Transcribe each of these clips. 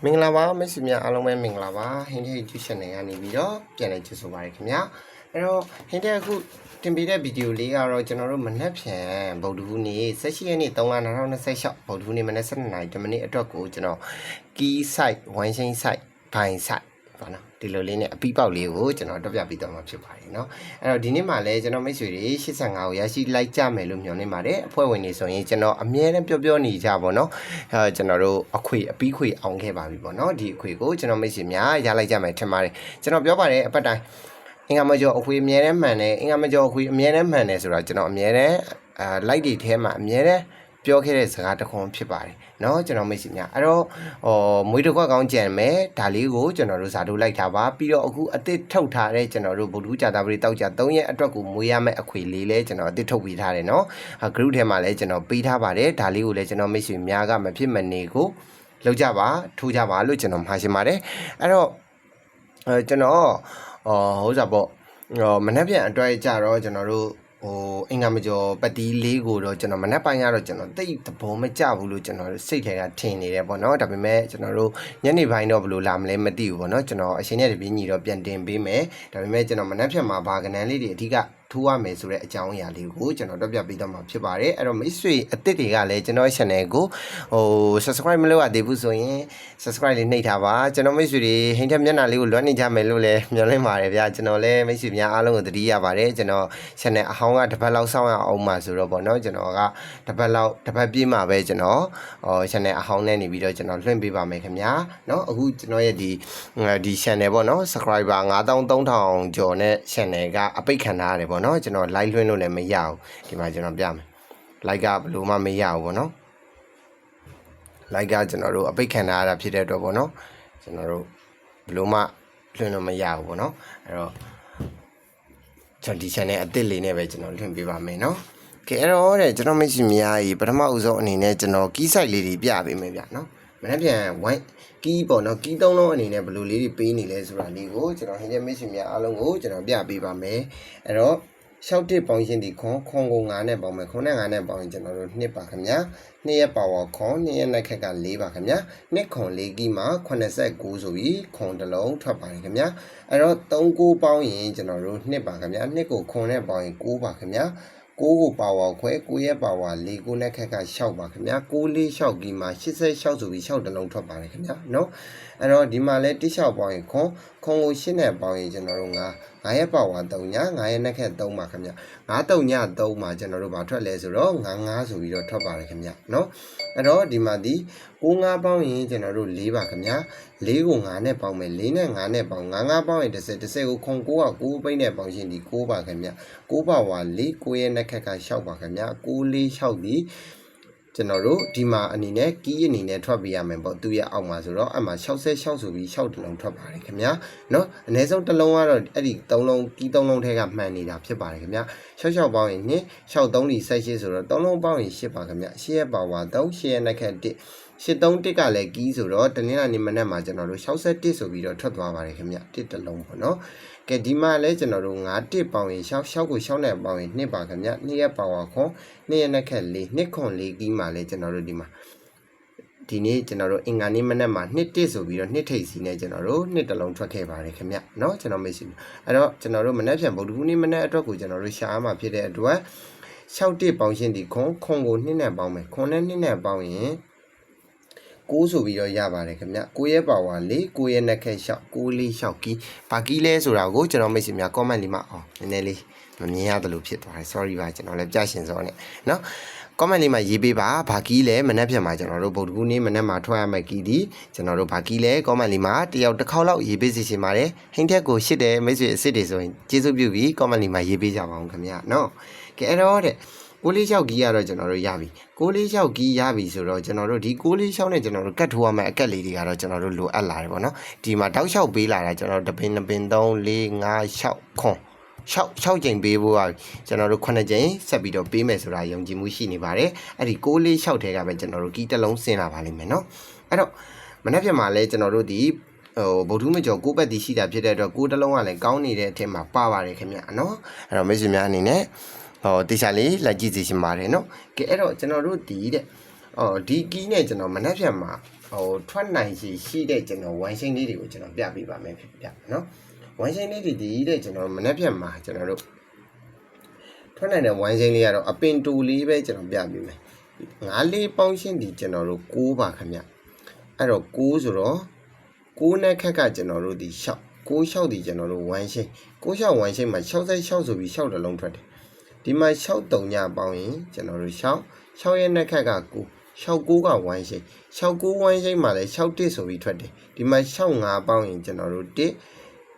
မင်္ဂလာပါမိတ်ဆွေများအားလုံးပဲမင်္ဂလာပါဟင်းတဲ့ YouTube channel ကနေပြီးတော့ပြန်လည်ကြိုဆိုပါရခင်ဗျာအဲ့တော့ဟင်းတဲ့အခုတင်ပေးတဲ့ဗီဒီယိုလေးကတော့ကျွန်တော်တို့မနက်ဖြန်ဗုဒ္ဓဟူးနေ့16ရက်နေ့3လ2026ဗုဒ္ဓဟူးနေ့မနက်7:00နာရီ10မိနစ်အတွက်ကိုကျွန်တော် key site ဝိုင်းချင်း site ဘိုင် site ပါနော်ဒီလိုလေးနဲ့အပီးပေါက်လေးကိုကျွန်တော်တက်ပြပေးတော့မှာဖြစ်ပါတယ်เนาะအဲ့တော့ဒီနေ့မှာလည်းကျွန်တော်မိတ်ဆွေတွေ85ကိုရရှိလိုက်ကြမယ်လို့မျှော်လင့်ပါတယ်အဖွဲ့ဝင်တွေဆိုရင်ကျွန်တော်အမြဲတမ်းပြောနေကြပါတော့ကျွန်တော်တို့အပီးခွေအောင်ခဲ့ပါပြီပေါ့เนาะဒီအခွေကိုကျွန်တော်မိတ်ဆွေများရလိုက်ကြမယ်ထင်ပါတယ်ကျွန်တော်ပြောပါတယ်အပတ်တိုင်းအင်္ဂါမကျော်အခွေအမြဲတမ်းမှန်တယ်အင်္ဂါမကျော်အခွေအမြဲတမ်းမှန်တယ်ဆိုတာကျွန်တော်အမြဲတမ်းလိုက်တွေထဲမှာအမြဲတမ်းပြောခဲ့တဲ့စကားတစ်ခုဖြစ်ပါတယ်เนาะကျွန်တော်မိတ်ဆွေများအဲ့တော့မွေးတစ်ခွက်ကောင်းကြံမယ်ဒါလေးကိုကျွန်တော်တို့ဇာတို့လိုက်ထားပါပြီးတော့အခုအသစ်ထုတ်ထားတဲ့ကျွန်တော်တို့ဗုဒ္ဓကြာတာပရိတောက်ကြ3ရက်အတွက်ကိုမွေးရမယ့်အခွေလေးလဲကျွန်တော်အသစ်ထုတ်ပေးထားတယ်เนาะ group ထဲမှာလဲကျွန်တော်ပေးထားပါတယ်ဒါလေးကိုလဲကျွန်တော်မိတ်ဆွေများကမဖြစ်မနေကိုလောက်ကြပါထိုးကြပါလို့ကျွန်တော်မှာရှင်းပါတယ်အဲ့တော့ကျွန်တော်ဟုတ်စားပေါ့မနှက်ပြန်အတွက်ကြတော့ကျွန်တော်တို့အင်္ဂါမကျော်ပတ်တီးလေးကိုတော့ကျွန်တော်မနှက်ပိုင်းကတော့ကျွန်တော်တိတ်သဘောမကျဘူးလို့ကျွန်တော်စိတ်ထဲကထင်နေတယ်ပေါ့နော်ဒါပေမဲ့ကျွန်တော်တို့ညနေပိုင်းတော့ဘယ်လိုလာမလဲမသိဘူးပေါ့နော်ကျွန်တော်အရှင်နဲ့တပင်းကြီးတော့ပြန်တင်ပေးမယ်ဒါပေမဲ့ကျွန်တော်မနှက်ဖြတ်မှာဘာကဏ္ဍလေးတွေအဓိကထိုးရမယ်ဆိုတဲ့အကြောင်းအရာလေးကိုကျွန်တော်တက်ပြပေးတော့မှာဖြစ်ပါတယ်အဲ့တော့မိတ်ဆွေအစ်စ်တွေကလည်းကျွန်တော် channel ကိုsubscribe မလုပ်ရသေးဘူးဆိုရင် subscribe လေးနှိပ်ထားပါကျွန်တော်မိတ်ဆွေတွေဟိန်းထက်မျက်နှာလေးကိုလွှမ်းနေကြမယ်လို့လည်းမျှော်လင့်ပါတယ်ဗျာကျွန်တော်လည်းမိတ်ဆွေများအားလုံးကိုသတိရပါတယ်ကျွန်တော် channel အဟောင်းကတစ်ပတ်လောက်စောင့်ရအောင်ပါဆိုတော့ပေါ့နော်ကျွန်တော်ကတစ်ပတ်ပြည့်မှာပဲကျွန်တော်channel အဟောင်းနဲ့နေပြီးတော့ကျွန်တော်လွှင့်ပေးပါမယ်ခင်ဗျာเนาะအခုကျွန်တော်ရဲ့ဒီ channel ပေါ့နော် subscriber 9300ကျော်နဲ့ channel ကအပိတ်ခံထားရတယ်ပေါ့နော်ကျွန်တော် live လွှင့်လို့လည်းမရဘူးဒီမှာကျွန်တော်ပြမယ် live ကဘယ်လိုမှမရဘူးပေါ့နော် live ကကျွန်တော်တို့အပိတ်ခံထားရတာဖြစ်တဲ့အတွက်ပေါ့နော်ကျွန်တော်တို့ဘယ်လိုမှလွှင့်လို့မရဘူးပေါ့နော်အဲ့တော့ကျွန်တော်ဒီ channel အသစ်လေးနဲ့ပဲကျွန်တော်လွှင့်ပေးပါမယ်နော်ကဲအဲ့တော့တဲ့ကျွန်တော်မိတ်ဆွေများကြီးပထမဦးဆုံးအနေနဲ့ကျွန်တော် key site လေးတွေပြပေးမယ်ဗျနော်မနေ့ပြန် white key ပေါ့နော် key 3လုံးအနေနဲ့ဘယ်လိုလေးတွေပေးနေလဲဆိုတာလေးကိုကျွန်တော်ဟင်းတဲ့မိတ်ဆွေများအားလုံးကိုကျွန်တော်ပြပေးပါမယ်အဲ့တော့6ပေါင်းရှင်ဒီခွန်ကို9နဲ့ပေါင်းမယ်ခွန်နဲ့9နဲ့ပေါင်းရင်ကျွန်တော်တို့2ပါခင်ဗျာ2ရဲ့ပါဝါခွန်2ရဲ့နှက်ခက်က4ပါခင်ဗျာ2ခွန်4ကီမှာ89ဆိုပြီးခွန်တစ်လုံးထွက်ပါတယ်ခင်ဗျာအဲ့တော့3ကိုပေါင်းရင်ကျွန်တော်တို့2ပါခင်ဗျာ2ကိုခွန်နဲ့ပေါင်းရင်9ပါခင်ဗျာ9ကိုပါဝါခွဲ9ရဲ့ပါဝါ4ကိုနှက်ခက်က6ပါခင်ဗျာ9 4 6ကီမှာ86ဆိုပြီး6တစ်လုံးထွက်ပါတယ်ခင်ဗျာနော်အဲ့တော့ဒီမှာလဲ16ပေါင်းရင်ခွန်ကို8နဲ့ပေါင်းရင်ကျွန်တော်တို့9ရဲ့ပါဝါ3ည9ရဲ့နှက်ခက်3ပါခင်ဗျ9 3ည3မှာကျွန်တော်တို့ဘာထွက်လဲဆိုတော့9ဆိုပြီးတော့ထွက်ပါတယ်ခင်ဗျနော်အဲ့တော့ဒီမှာဒီ9 5ပေါင်းရင်ကျွန်တော်တို့4ပါခင်ဗျ4ကို9နဲ့ပေါင်းမယ်4နဲ့9နဲ့ပေါင်း9 5ပေါင်းရင်10ကိုခွန်9က9ပိတ်နဲ့ပေါင်းရှင်ဒီ9ပါခင်ဗျ9ပါဝါ4 9ရဲ့နှက်ခက်က6ပါခင်ဗျ9 4 6ဒီကျွန်တော်တို့ဒီမှာအနေနဲ့ကီးအနေနဲ့ထွက်ပေးရမယ်ပေါ့သူရဲ့အောက်မှာဆိုတော့အမှ66ဆိုပြီး6တလုံးထွက်ပါတယ်ခင်ဗျာเนาะအနည်းဆုံးတစ်လုံးကတော့အဲ့ဒီ3လုံးကီး3လုံးထဲကမှန်နေတာဖြစ်ပါတယ်ခင်ဗျာ66ပေါင်းရင်2 63ဒီ78ဆိုတော့3လုံးပေါင်းရင်8ပါခင်ဗျာ8ရဲ့ပါဝါ3 8ရဲ့နှက်ခက်1 83ကလည်းကီးဆိုတော့တနင်္လာနေ့မနက်မှာကျွန်တော်တို့61ဆိုပြီးတော့ထွက်သွားပါတယ်ခင်ဗျ1တလုံးပေါ့နော်ကဲဒီမှာလဲကျွန်တော်တို့9ပေါင်းရင်6ကို6နဲ့ပေါင်းရင်2ပါခင်ဗျ2ရဲ့ပါဝါခွန်2ရဲ့နှက်ခက်4 2ခွန်4ကီးမှာလဲကျွန်တော်တို့ဒီမှာဒီနေ့ကျွန်တော်တို့အင်္ဂါနေ့မနက်မှာ2ဆိုပြီးတော့2ထိပ်စီနဲ့ကျွန်တော်တို့2တလုံးထွက်ခဲ့ပါတယ်ခင်ဗျเนาะကျွန်တော်မရှိဘူးအဲ့တော့ကျွန်တော်တို့မနက်ဖြန်ဗုဒ္ဓဟူးနေ့မနက်အတွက်ကိုကျွန်တော်တို့ရှားမှာဖြစ်တဲ့အတွက်6ပေါင်းရှင်ဒီခွန်ကို2နဲ့ပေါင်းမယ်ခွန်နဲ့2နဲ့ပေါင်းရင်9ဆိုပြီးတော့ရပါတယ်ခင်ဗျ9ရဲ့ပါဝါ4 9ရဲ့နှက်ခက်6 9 4 6ကီးဘာကီးလဲဆိုတာကိုကျွန်တော်မိတ်ဆွေများ comment လေးမှာနည်းနည်းလေးမမြင်ရတယ်လို့ဖြစ်သွားတယ် sorry ပါကျွန်တော်လည်းပြရှင်စောနဲ့เนาะ comment လေးမှာရေးပေးပါဘာကီးလဲမနှက်ဖြတ်မှာကျွန်တော်တို့ဗုဒ္ဓဂူနေ့မနှက်မှာထွက်ရမယ့်ကီးဒီကျွန်တော်တို့ဘာကီးလဲ comment လေးမှာတယောက်တစ်ခေါက်လောက်ရေးပေးစီရှင်ပါတယ်ဟင်းထက်ကိုရှစ်တယ်မိတ်ဆွေအစ်စ်တွေဆိုရင်ကျေးဇူးပြုပြီး comment လေးမှာရေးပေးကြပါအောင်ခင်ဗျเนาะကဲအဲ့တော့တဲ့646ကီးကတော့ကျွန်တော်တို့ရပြီ646ကီးရပြီဆိုတော့ကျွန်တော်တို့ဒီ646နဲ့ကျွန်တော်တို့ကတ်ထိုးရမယ့်အကက်လေးတွေကတော့ကျွန်တော်တို့လိုအပ်လာတယ်ပေါ့နော်ဒီမှာတောက်လျှောက်ပေးလာတာကျွန်တော်တို့တပင်3 4 5 6ခွန်6ကြိမ်ပေးဖို့ကကျွန်တော်တို့9ကြိမ်ဆက်ပြီးတော့ပေးမယ်ဆိုတာယုံကြည်မှုရှိနေပါတယ်အဲ့ဒီ646ထဲကပဲကျွန်တော်တို့ကီးတစ်လုံးဆင်းလာပါလိမ့်မယ်နော်အဲ့တော့မနေ့ပြန်မှာလဲကျွန်တော်တို့ဒီဗုဒ္ဓမကျော်9ပတ်တီးရှိတာဖြစ်တဲ့အတွက်9တစ်လုံးကလည်းကောင်းနေတဲ့အထက်မှာပါပါတယ်ခင်ဗျနော်အဲ့တော့မိတ်ဆွေများအနေနဲ့တေချာလေးလိုက်ကြည့်စီရှင်ပါတယ်နော်ကဲအဲ့တော့ကျွန်တော်တို့ဒီတဲ့ဒီကီးနဲ့ကျွန်တော်မနှက်ဖြတ်မှာ ထွက်နိုင်ရှိတဲ့ကျွန်တော်ဝိုင်းရှင်းလေးတွေကိုကျွန်တော်ပြပေးပါမယ်ဖြစ်ပြနော်ဝိုင်းရှင်းလေးတွေဒီတဲ့ကျွန်တော်မနေ့ပြန်မှာကျွန်တော်တို့ထွက်နိုင်တဲ့ဝိုင်းရှင်းလေးကတော့အပင်တူလေးပဲကျွန်တော်ပြပေးမယ်9လေးပေါင်းရှင်းဒီကျွန်တော်တို့6ပါခင်ဗျအဲ့တော့6ဆိုတော့6နဲ့ခက်ကကျွန်တော်တို့ဒီ6 6 6ဒီကျွန်တော်တို့ဝိုင်းရှင်း6 6ဝိုင်းရှင်းမှာ66ဆိုပြီး6တလုံးထွက်တယ်ဒီမှာ6 3ညပေါင်းရင်ကျွန်တော်တို့6ရဲ့နဲ့ခက်က9 69ကဝိုင်းရှိ69ဝိုင်းရှိမှလည်း61ဆိုပြီးထွက်တယ်ဒီမှာ65ပေါင်းရင်ကျွန်တော်တို့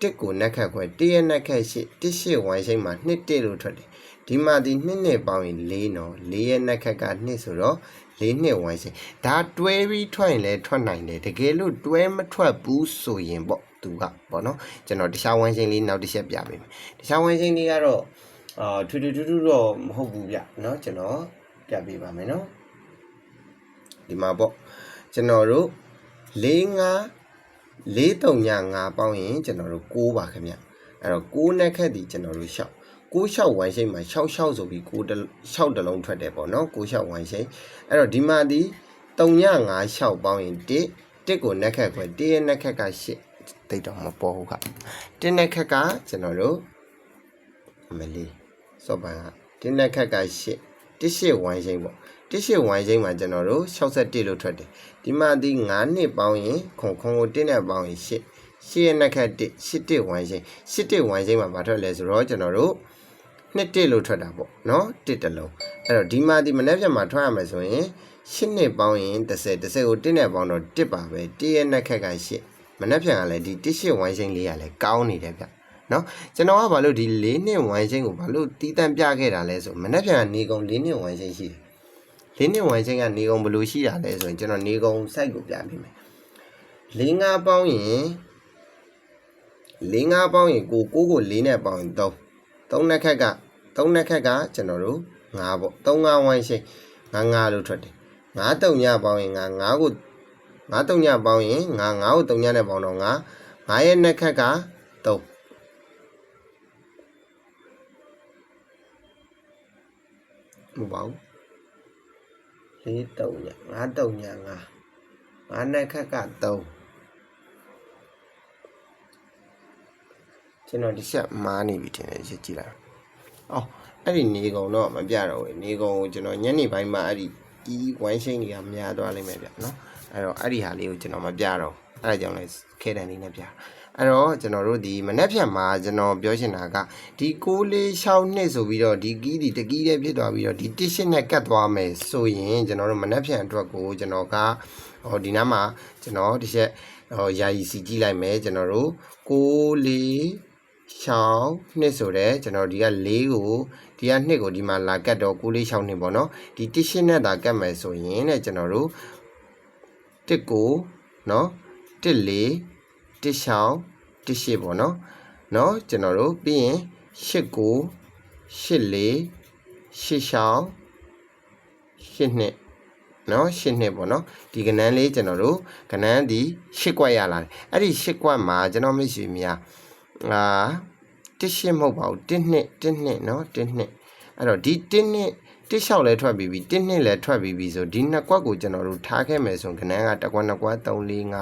1ကိုနက်ခတ်ခွဲ1ရဲ့နက်ခတ်ရှိ18ဝိုင်းရှိမှ2 1လို့ထွက်တယ်ဒီမှာဒီ2နဲ့ပေါင်းရင်4နော်4ရဲ့နက်ခတ်က2ဆိုတော့4နှစ်ဝိုင်းရှိဒါတွဲပြီးထွက်ရင်လည်းထွက်နိုင်တယ်တကယ်လို့တွဲမထွက်ဘူးဆိုရင်ပေါ့သူကပေါ့နော်ကျွန်တော်တခြားဝိုင်းရှိလေးနောက်တစ်ချက်ပြပေးမယ်တခြားဝိုင်းရှိလေးကတော့ထူးတော့မဟုတ်ဘူးဗျเนาะကျွန်တော်ပြပေးပါမယ်เนาะဒီမှာပေါ့ကျွန်တော်တို့4 5 4 3ည5ပေါင်းရင်ကျွန်တော်တို့6ပါခင်ဗျအဲ့တော့6နဲ့ခက်ဒီကျွန်တော်တို့6 6 6ဝိုင်းရှိမှာ6 6ဆိုပြီး6တလုံးထွက်တယ်ပေါ့နော်6 6ဝိုင်းရှိအဲ့တော့ဒီမှာဒီ3ည5 6ပေါင်းရင်1ကိုနက်ခက်ခွဲ1ရဲ့နက်ခက်က8တိတ်တော့မပေါ်ဘူးခ1နဲ့ခက်ကကျွန်တော်တို့မလေးစောပန်က1နဲ့ခက်က8 18ဝိုင်းရှိပေါ့18ဝိုင်းချင်းမှာကျွန်တော်တို့61လို့ထွက်တယ်ဒီမှာဒီ9နှစ်ပေါင်းရင်ခွန်ကို1နဲ့ပေါင်းရင်8ရဲ့နှက်ခတ်1 8ဝိုင်းချင်း8ဝိုင်းချင်းမှာဘာထွက်လဲဆိုတော့ကျွန်တော်တို့2လို့ထွက်တာပေါ့နော်1တလုံးအဲ့တော့ဒီမှာဒီမနေ့ပြန်မှာထွက်ရမယ်ဆိုရင်8နှစ်ပေါင်းရင်30ကို1နဲ့ပေါင်းတော့1ပါပဲ1ရဲ့နှက်ခတ်က8မနေ့ပြန်ကလည်းဒီ18ဝိုင်းချင်းလေးကလည်းကောင်းနေတယ်ဗျနော်ကျွန်တော်ကဘာလို့ဒီ4နှစ်ဝိုင်းချင်းကိုဘာလို့တီးတန့်ပြခဲ့တာလဲဆိုမနေ့ပြန်ကနေကုန်4နှစ်ဝိုင်းချင်းရှိတယ်4နှစ်ဝိုင်းချင်းကနေကုန်ဘယ်လိုရှိတာလဲဆိုရင်ကျွန်တော်နေကုန် site ကိုပြပေးမယ်4 5ပေါင်းရင်ကို4နဲ့ပေါင်းရင်3နှစ်ခက်ကကျွန်တော်တို့5ပေါ့3 5ဝိုင်းချင်း5လို့ထွက်တယ်5 3ညပေါင်းရင်5ကို5 3ညပေါင်းရင်5ကို3ညနဲ့ပေါင်းတော့5ရဲ့နှစ်ခက်က3မပေါ့ 4 3ည5 3ည5နဲ့ခက်က3ကျွန်တော်ဒီချက်မားနေပြီတင်တယ်ချက်ကြည့်လိုက်အော်အဲ့ဒီနေကုံတော့မပြတော့ဘူးနေကုံကိုကျွန်တော်ညနေပိုင်းမှာအဲ့ဒီဝိုင်းရှိန်တွေကများသွားလိမ့်မယ်ဗျနော်အဲ့တော့အဲ့ဒီဟာလေးကိုကျွန်တော်မပြတော့အဲ့ဒါကြောင့်လဲခဲတန်လေးနဲ့ပြအဲ့တော့ကျွန်တော်တို့ဒီမနက်ဖြန်မှာကျွန်တော်ပြောချင်တာကဒီ6-4-6နှစ်ဆိုပြီးတော့ဒီကီးဒီတကီးလေးဖြစ်သွားပြီးတော့ဒီ1-8နဲ့ကတ်သွားမယ်ဆိုရင်ကျွန်တော်တို့မနက်ဖြန်အတွက်ကိုကျွန်တော်ကဒီနားမှာကျွန်တော်တစ်ချက်ယာယီစီကြည့်လိုက်မယ်ကျွန်တော်တို့6-4-6နှစ်ဆိုတဲ့ကျွန်တော်ဒီက4ကိုဒီက2ကိုဒီမှာလာကတ်တော့6-4-6နှစ်ပေါ့နော်ဒီ1-8နဲ့သာကတ်မယ်ဆိုရင်တဲ့ကျွန်တော်တို့1ကိုနော်1-4 1-6 1-8ပေါ့နော်ကျွန်တော်တို့ပြီးရင်8ကို8-4 8-6 8နှစ်နော်8နှစ်ပေါ့နော်ဒီကဏ္ဍလေးကျွန်တော်တို့ကဏ္ဍဒီ8ကွက်ရလာတယ်အဲ့ဒီ8ကွက်မှာကျွန်တော်မိတ်ဆွေများ1-8မဟုတ်ပါဘူး1နှစ်နော်1နှစ်အဲ့တော့ဒီ1နှစ်1-6လည်းထွက်ပြီးပြီ1နှစ်လည်းထွက်ပြီးပြီဆိုဒီနှစ်ကွက်ကိုကျွန်တော်တို့ထားခဲ့မယ်ဆိုကဏ္ဍက1ကွက်2ကွက်3 4 5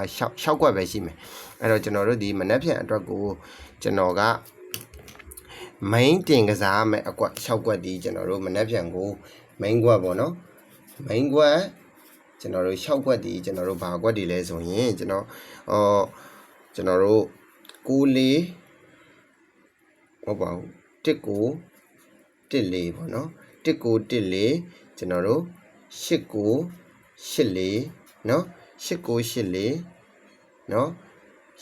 6ကွက်ပဲရှိမယ်အဲ့တော့ကျွန်တော်တို့ဒီမနက်ဖြန်အတွက်ကိုကျွန်တော်က main တင်ကစားမယ်အကွက်6ကွက်ဒီကျွန်တော်တို့မနက်ဖြန်ကို main ကွက်ပေါ့နော် main ကွက်ကျွန်တော်တို့6ကွက်ဒီကျွန်တော်တို့ဘာကွက်ဒီလဲဆိုရင်ကျွန်တော်တို့6-4ဟုတ်ပါဘူး1ကို1-4ပေါ့နော်1ကို1-4ကျွန်တော်တို့8ကို8-4နော်8ကို8-4နော်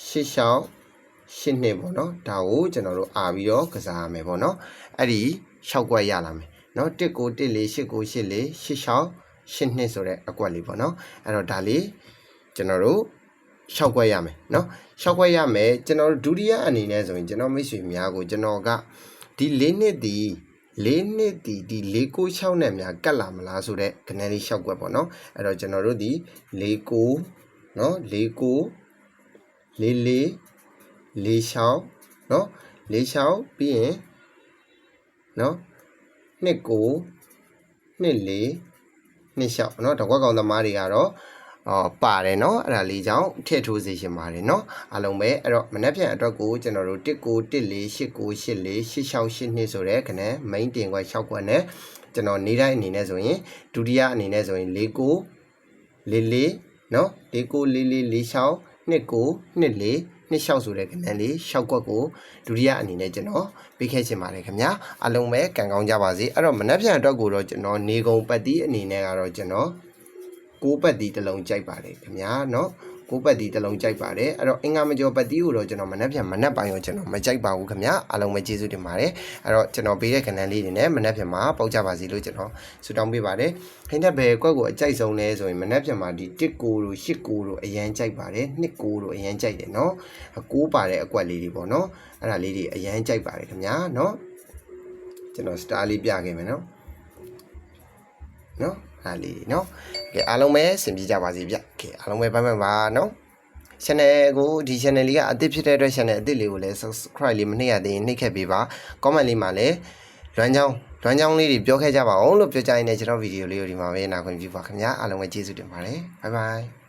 8-6 8နှစ်ပေါ့နော်ဒါကိုကျွန်တော်တို့ပြီးတော့ကစားရမယ်ပေါ့နော်အဲ့ဒီ6ကွက်ရလာမယ်နော်1ကို1-4 8ကို8-4 8-6 8နှစ်ဆိုတဲ့အကွက်လေးပေါ့နော်အဲ့တော့ဒါလေးကျွန်တော်တို့6ခွက်ရမယ်เนาะ6ခွက်ရမယ်ကျွန်တော်ဒုတိယအနေနဲ့ဆိုရင်ကျွန်တော်မိတ်ဆွေများကိုကျွန်တော်ကဒီ4နှစ်ဒီဒီ4 9 6နဲ့များကတ်လာမလားဆိုတဲ့ကဏ္ဍလေး6ခွက်ပေါ့เนาะအဲ့တော့ကျွန်တော်တို့ဒီ4 9เนาะ4 9 4 4 4 6เนาะ4 6ပြီးရင်เนาะ2 9 2 4 2 6เนาะတကွက်ကောင်သမားတွေကတော့ ပါတယ်เนาะအဲ့ဒါလေးကြောင့်ထည့်ထိုးစေချင်ပါတယ်เนาะအားလုံးပဲအဲ့တော့မနက်ဖြန်အတွက်ကိုကျွန်တော်တို့191489888682ဆိုတဲ့ခဏ main တင်ခွက်6ခွက်နဲ့ကျွန်တော်နေ့တိုင်းအနေနဲ့ဆိုရင်ဒုတိယအနေနဲ့ဆိုရင်4944เนาะ494446 292426ဆိုတဲ့ခဏလေး6ခွက်ကိုဒုတိယအနေနဲ့ကျွန်တော်ပေးခဲ့ချင်ပါတယ်ခင်ဗျာအားလုံးပဲကံကောင်းကြပါစေအဲ့တော့မနက်ဖြန်အတွက်ကိုတော့ကျွန်တော်နေကုန်ပတ်တီးအနေနဲ့ကတော့ကျွန်တော်6ပတ်တီးတစ်လုံးကြိုက်ပါတယ်ခင်ဗျာเนาะ6ပတ်တီးတစ်လုံးကြိုက်ပါတယ်အဲ့တော့အင်္ဂါမကျော်ပတ်တီးကိုတော့ကျွန်တော်မနက်ဖြန်မနက်ပိုင်းရောကျွန်တော်မကြိုက်ပါဘူးခင်ဗျာအားလုံးပဲကျေးဇူးတင်ပါတယ်အဲ့တော့ကျွန်တော်ပေးတဲ့ခဏလေးတွေနဲ့မနက်ဖြန်မှာပေါက်ကြပါစေလို့ကျွန်တော်ဆုတောင်းပေးပါတယ်ဟင်းတဲ့ဘယ်ကွက်ကိုအကြိုက်ဆုံးလဲဆိုရင်မနက်ဖြန်မှာဒီ19တို့89တို့အရန်ကြိုက်ပါတယ်29တို့အရန်ကြိုက်တယ်เนาะ9ပါတဲ့အကွက်လေးတွေပေါ့เนาะအဲ့ဒါလေးတွေအရန်ကြိုက်ပါတယ်ခင်ဗျာเนาะကျွန်တော် star လေးပြခဲ့မယ်เนาะအားလေးเนาะကဲအားလုံးပဲဆင်ပြေကြပါစေဗျကဲအားလုံးပဲဘိုင်းပါเนาะ channel ကိုဒီ channel လေးကအသစ်ဖြစ်တဲ့အတွက် channel အသစ်လေးကိုလည်း subscribe လေးမနှိပ်ရသေးရင်နှိပ်ခဲ့ပေးပါ comment လေးမှာလည်းလွမ်းချောင်းလေးတွေပြောခဲ့ကြပါအောင်လို့ပြောကြရင်လည်းကျွန်တော်ဗီဒီယိုလေးကိုဒီမှာပဲနားခွင့်ပြုပါခင်ဗျာအားလုံးပဲကျေးဇူးတင်ပါတယ် bye bye